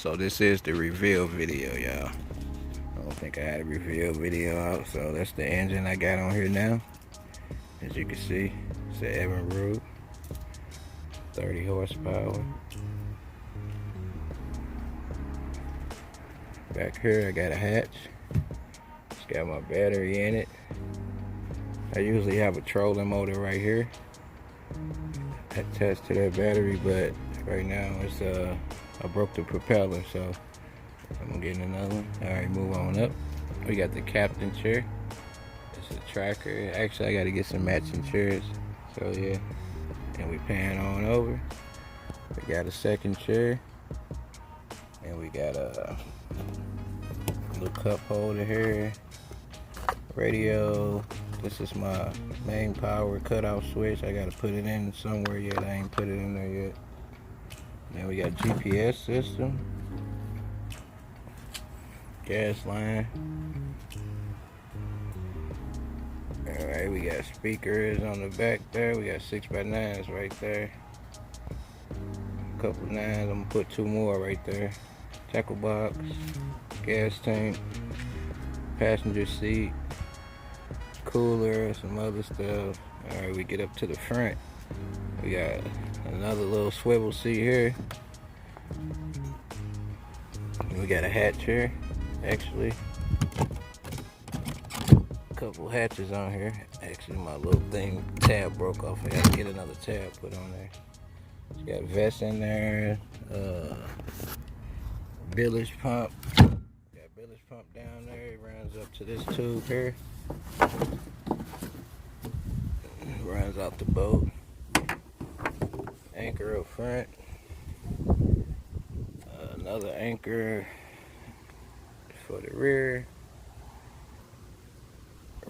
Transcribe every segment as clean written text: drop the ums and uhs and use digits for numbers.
So this is the reveal video, y'all. I don't think I had a reveal video out, so that's the engine I got on here now. As you can see, it's an Evinrude, 30 horsepower. Back here I got a hatch. It's got my battery in it. I usually have a trolling motor right here attached to that battery, but right now it's I broke the propeller, so I'm gonna get another one. Alright, move on up. We got the captain chair. It's a tracker. Actually, I gotta get some matching chairs. So yeah. And we pan on over. We got a second chair. And we got a little cup holder here. Radio. This is my main power cutoff switch. I gotta put it in somewhere yet. I ain't put it in there yet. Then we got GPS system. Gas line. Alright, we got speakers on the back there. We got 6x9s right there. A couple 9s. I'm gonna put 2 more right there. Tackle box, gas tank, passenger seat, cooler, some other stuff. Alright, we get up to the front. We got another little swivel seat here. We got a hatch here, actually. A couple hatches on here. Actually, my little tab broke off. I gotta get another tab put on there. It's got vests in there. Bilge pump. Got bilge pump down there. It runs up to this tube here. Runs out the boat. Anchor up front. Another anchor for the rear.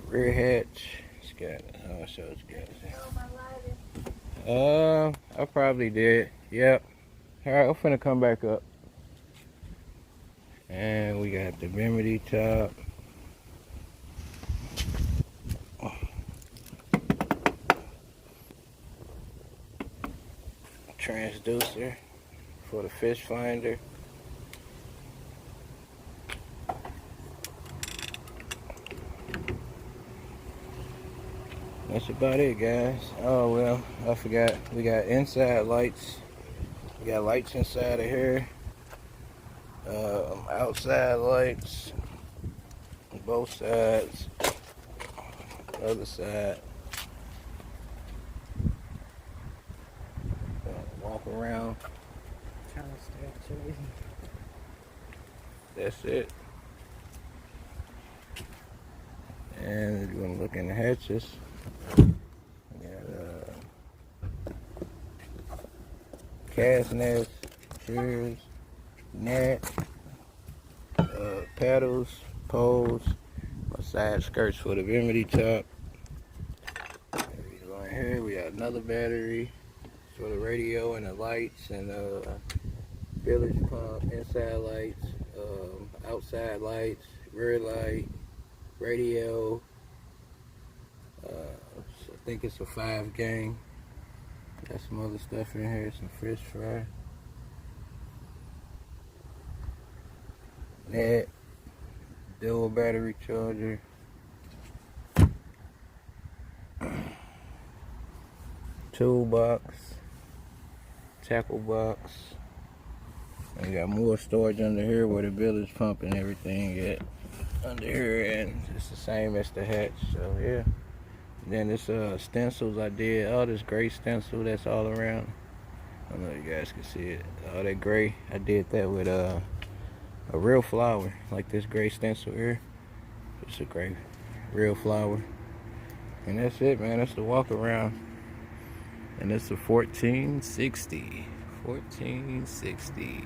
Rear hatch. It's got. I'll show it's got. I probably did. Yep. Alright, I'm finna come back up. And we got the Bimini top. Transducer for the fish finder. That's about it, guys. Oh well, I forgot. We got inside lights. We got lights inside of here. Outside lights. Both sides. Other side. Walk around. That's it. And we're gonna look in the hatches. We got cast nets, shears, net, pedals, poles, my side skirts for the Bimini top. We go in here. We got another battery for the radio and the lights and bilge pump, inside lights, outside lights, rear light, radio. I think it's a 5 gang. Got some other stuff in here, some fish fry. Net, dual battery charger. Toolbox, tackle box. We got more storage under here where the bilge pump and everything at under here, and it's the same as the hatch. So yeah. Then this stencils I did, all this gray stencil that's all around. I don't know if you guys can see it. All that gray, I did that with a real flower, like this gray stencil here. It's a gray real flower. And that's it, man. That's the walk around. And it's a 1460. 1460.